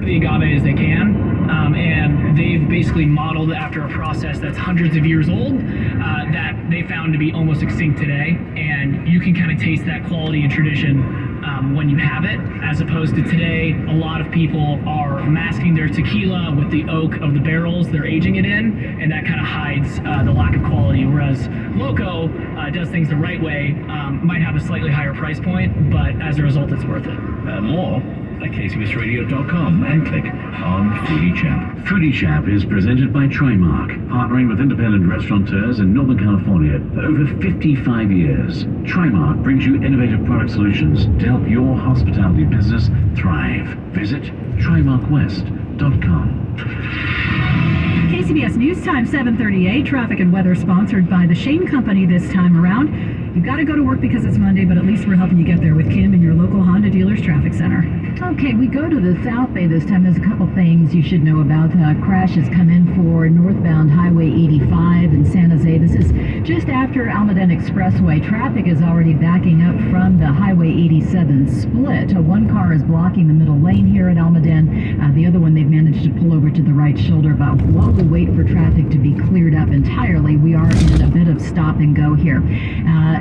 the agave as they can, and they've basically modeled after a process that's hundreds of years old that they found to be almost extinct today, and you can kind of taste that quality and tradition when you have it, as opposed to today, a lot of people are masking their tequila with the oak of the barrels they're aging it in, and that kind of hides the lack of quality, whereas Loco does things the right way, might have a slightly higher price point, but as a result, it's worth it. More at kcbsradio.com and click on Foodie Chap. Foodie Chap is presented by Trimark, partnering with independent restaurateurs in Northern California for over 55 years. Trimark brings you innovative product solutions to help your hospitality business thrive. Visit trimarkwest.com. KCBS News Time 7:38. Traffic and weather sponsored by the Shane Company this time around. You've got to go to work because it's Monday, but at least we're helping you get there with Kim in your local Honda Dealers Traffic Center. Okay, we go to the South Bay this time. There's a couple things you should know about. Crashes come in for northbound Highway 85 in San Jose. This is just after Almaden Expressway. Traffic is already backing up from the Highway 87 split. One car is blocking the middle lane here at Almaden. The other one, they've managed to pull over to the right shoulder. But while we wait for traffic to be cleared up entirely, we are in a bit of stop and go here.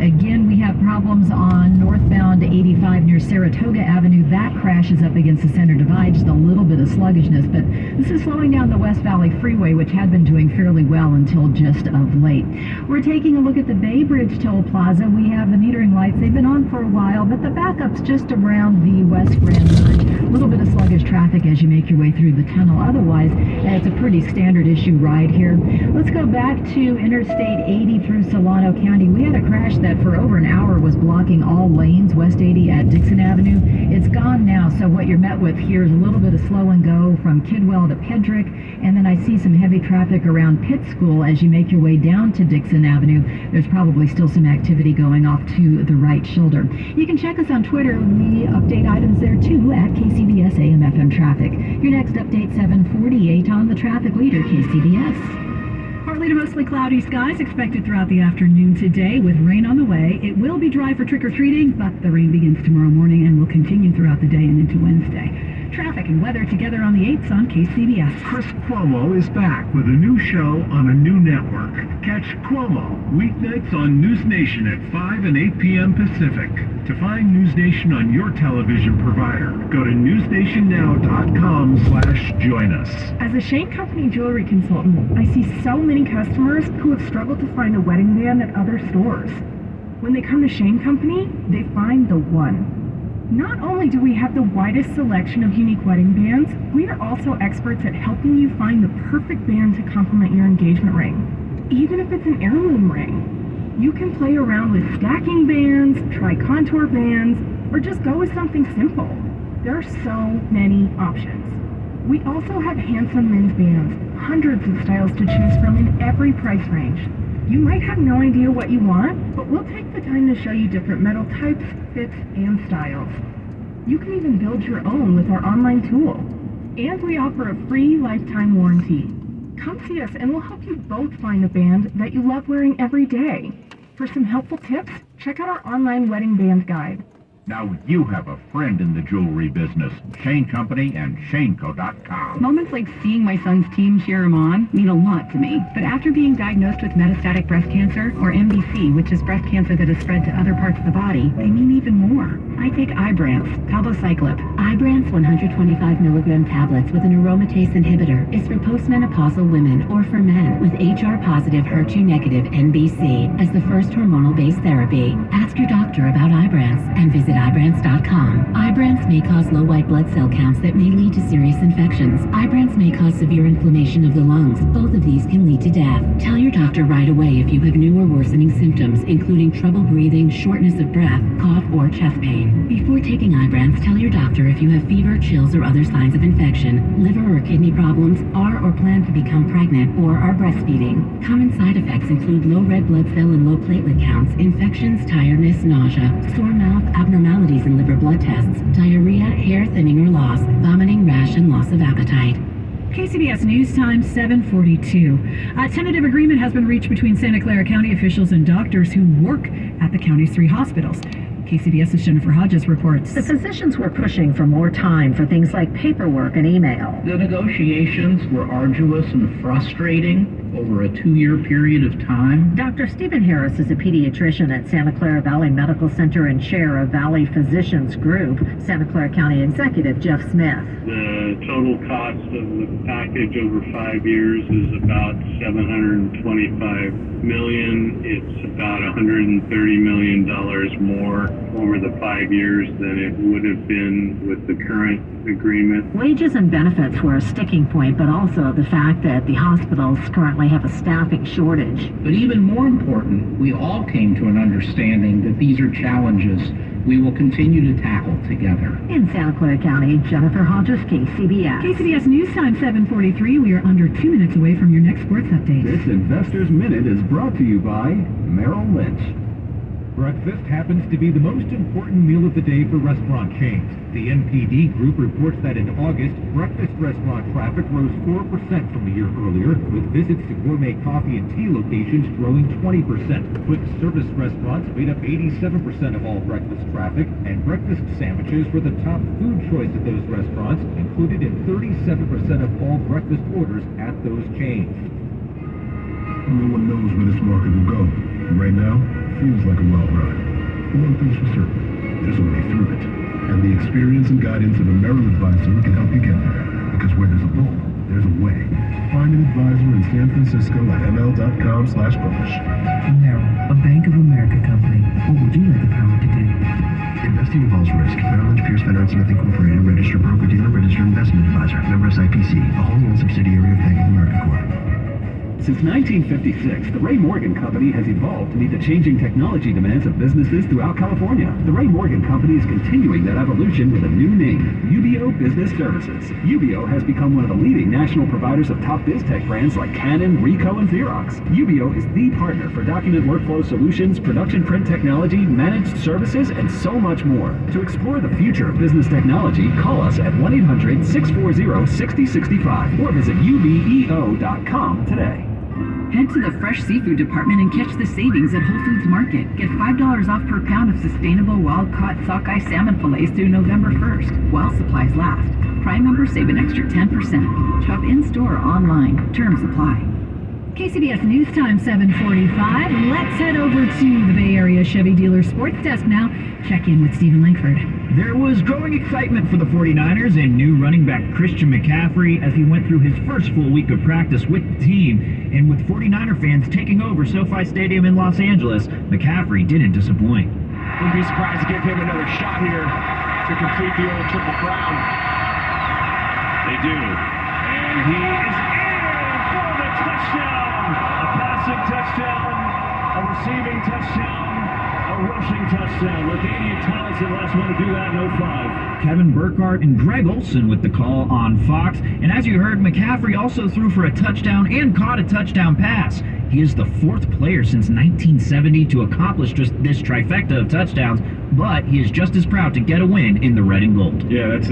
Again, we have problems on northbound 85 near Saratoga Avenue. That crash is up against the center divide, just a little bit of sluggishness, but this is slowing down the West Valley Freeway, which had been doing fairly well until just of late. We're taking a look at the Bay Bridge Toll Plaza. We have the metering lights. They've been on for a while, but the backup's just around the West Grand Bridge. A little bit of sluggish traffic as you make your way through the tunnel. Otherwise, it's a pretty standard issue ride here. Let's go back to Interstate 80 through Solano County. We had a crash that for over an hour was blocking all lanes, West 80 at Dixon Avenue. It's gone now, so what you're met with here is a little bit of slow and go from Kidwell to Pedrick, and then I see some heavy traffic around Pitt School as you make your way down to Dixon Avenue. There's probably still some activity going off to the right shoulder. You can check us on Twitter. We update items there too at KCBS AM/FM Traffic. Your next update 7:48 on the traffic leader, KCBS. Partly to mostly cloudy skies expected throughout the afternoon today with rain on the way. It will be dry for trick-or-treating, but the rain begins tomorrow morning and will continue throughout the day and into Wednesday. Traffic and weather together on the 8s on KCBS. Chris Cuomo is back with a new show on a new network. Catch Cuomo weeknights on News Nation at 5 and 8 p.m. Pacific. To find News Nation on your television provider, go to newsnationnow.com/join us. As a Shane Company jewelry consultant, I see so many customers who have struggled to find a wedding band at other stores. When they come to Shane Company, they find the one. Not only do we have the widest selection of unique wedding bands, we are also experts at helping you find the perfect band to complement your engagement ring. Even if it's an heirloom ring, you can play around with stacking bands, try contour bands, or just go with something simple. There are so many options. We also have handsome men's bands, hundreds of styles to choose from in every price range. You might have no idea what you want, but we'll take the time to show you different metal types, fits, and styles. You can even build your own with our online tool. And we offer a free lifetime warranty. Come see us and we'll help you both find a band that you love wearing every day. For some helpful tips, check out our online wedding band guide. Now you have a friend in the jewelry business. Shane Company and ShaneCo.com. Moments like seeing my son's team cheer him on mean a lot to me. But after being diagnosed with metastatic breast cancer, or MBC, which is breast cancer that has spread to other parts of the body, they mean even more. I take Ibrance, palbociclib. Ibrance 125 milligram tablets with an aromatase inhibitor is for postmenopausal women or for men with HR-positive, HER2-negative MBC as the first hormonal-based therapy. Ask your doctor about Ibrance and visit Ibrance.com. Ibrance may cause low white blood cell counts that may lead to serious infections. Ibrance may cause severe inflammation of the lungs. Both of these can lead to death. Tell your doctor right away if you have new or worsening symptoms, including trouble breathing, shortness of breath, cough, or chest pain. Before taking Ibrance, tell your doctor if you have fever, chills, or other signs of infection, liver or kidney problems, are or plan to become pregnant, or are breastfeeding. Common side effects include low red blood cell and low platelet counts, infections, tiredness, nausea, sore mouth, abnormalities in liver blood tests, diarrhea, hair thinning or loss, vomiting, rash, and loss of appetite. KCBS News Time 7:42. A tentative agreement has been reached between Santa Clara County officials and doctors who work at the county's 3 hospitals. KCBS's Jennifer Hodges reports. The physicians were pushing for more time for things like paperwork and email. The negotiations were arduous and frustrating over a 2-year period of time. Dr. Stephen Harris is a pediatrician at Santa Clara Valley Medical Center and chair of Valley Physicians Group. Santa Clara County Executive Jeff Smith. The total cost of the package over 5 years is about $725 million. It's about $130 million more over the 5 years than it would have been with the current agreement. Wages and benefits were a sticking point, but also the fact that the hospitals currently have a staffing shortage. But even more important, we all came to an understanding that these are challenges we will continue to tackle together. In Santa Clara County, Jennifer Hodges, KCBS. KCBS News Time 7:43. We are under 2 minutes away from your next sports update. This Investors Minute is brought to you by Merrill Lynch. Breakfast happens to be the most important meal of the day for restaurant chains. The NPD Group reports that in August, breakfast restaurant traffic rose 4% from a year earlier, with visits to gourmet coffee and tea locations growing 20%. Quick service restaurants made up 87% of all breakfast traffic, and breakfast sandwiches were the top food choice at those restaurants, included in 37% of all breakfast orders at those chains. No one knows where this market will go. Right now, feels like a wild ride. But one thing's for certain, there's a way through it. And the experience and guidance of a Merrill advisor can help you get there. Because where there's a goal, there's a way. Find an advisor in San Francisco at ml.com/publish. Merrill, a Bank of America company. What would you like the power to do? Investing involves risk. Merrill Lynch Pierce Finance Smith Incorporated, registered broker-dealer, registered investment advisor. Member SIPC, a wholly owned subsidiary of Bank of America Corp. Since 1956, the Ray Morgan Company has evolved to meet the changing technology demands of businesses throughout California. The Ray Morgan Company is continuing that evolution with a new name, UBO Business Services. UBO has become one of the leading national providers of top biz tech brands like Canon, Ricoh, and Xerox. UBO is the partner for document workflow solutions, production print technology, managed services, and so much more. To explore the future of business technology, call us at 1-800-640-6065 or visit ubeo.com today. Head to the fresh seafood department and catch the savings at Whole Foods Market. Get $5 off per pound of sustainable wild-caught sockeye salmon fillets through November 1st, while supplies last. Prime members save an extra 10%. Shop in-store or online. Terms apply. KCBS News Time 7:45. Let's head over to the Bay Area Chevy Dealer Sports Desk now. Check in with Stephen Langford. There was growing excitement for the 49ers and new running back Christian McCaffrey as he went through his first full week of practice with the team. And with 49er fans taking over SoFi Stadium in Los Angeles, McCaffrey didn't disappoint. Wouldn't be surprised to give him another shot here to complete the old Triple Crown. They do. And he is in for the touchdown. A passing touchdown, a receiving touchdown, a rushing touchdown. LaDainian Tomlinson, last one to do that in 05. Kevin Burkhardt and Greg Olson with the call on Fox. And as you heard, McCaffrey also threw for a touchdown and caught a touchdown pass. He is the fourth player since 1970 to accomplish just this trifecta of touchdowns, but he is just as proud to get a win in the red and gold. Yeah, that's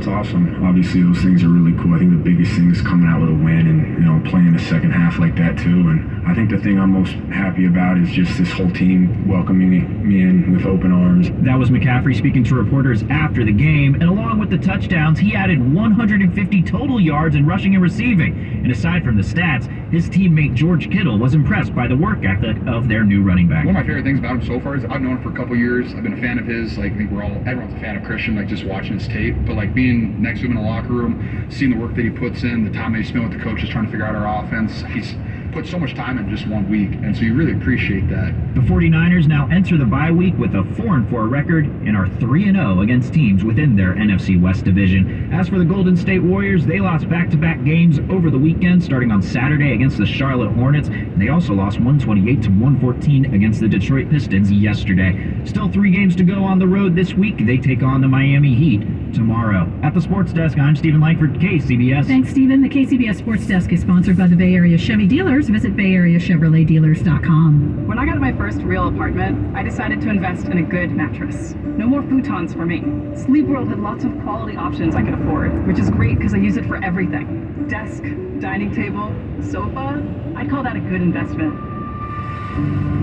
awesome. Obviously, those things are really cool. I think the biggest thing is coming out with a win and playing the second half like that too. And I think the thing I'm most happy about is just this whole team welcoming me in with open arms. That was McCaffrey speaking to reporters after the game, and along with the touchdowns, he added 150 total yards in rushing and receiving. And aside from the stats, his teammate George Kittle was impressed by the work ethic of their new running back. One of my favorite things about him so far is I've known him for a couple years. I've been a fan of his. Like, I think everyone's a fan of Christian, like just watching his tape. But like being next to him in the locker room, seeing the work that he puts in, the time that he spent with the coaches trying to figure out our offense, he's put so much time in just 1 week, and so you really appreciate that. The 49ers now enter the bye week with a 4-4 record and are 3-0 against teams within their NFC West division. As for the Golden State Warriors, they lost back-to-back games over the weekend, starting on Saturday against the Charlotte Hornets, and they also lost 128-114 against the Detroit Pistons yesterday. Still 3 games to go on the road this week. They take on the Miami Heat tomorrow. At the Sports Desk, I'm Stephen Langford, KCBS. Thanks, Stephen. The KCBS Sports Desk is sponsored by the Bay Area Chevy Dealers. Visit BayAreaChevroletDealers.com. When I got my first real apartment, I decided to invest in a good mattress. No more futons for me. Sleep World had lots of quality options I could afford, which is great because I use it for everything. Desk, dining table, sofa. I'd call that a good investment.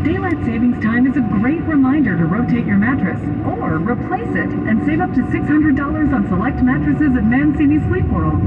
Daylight savings time is a great reminder to rotate your mattress or replace it and save up to $600 on select mattresses at Mancini Sleep World.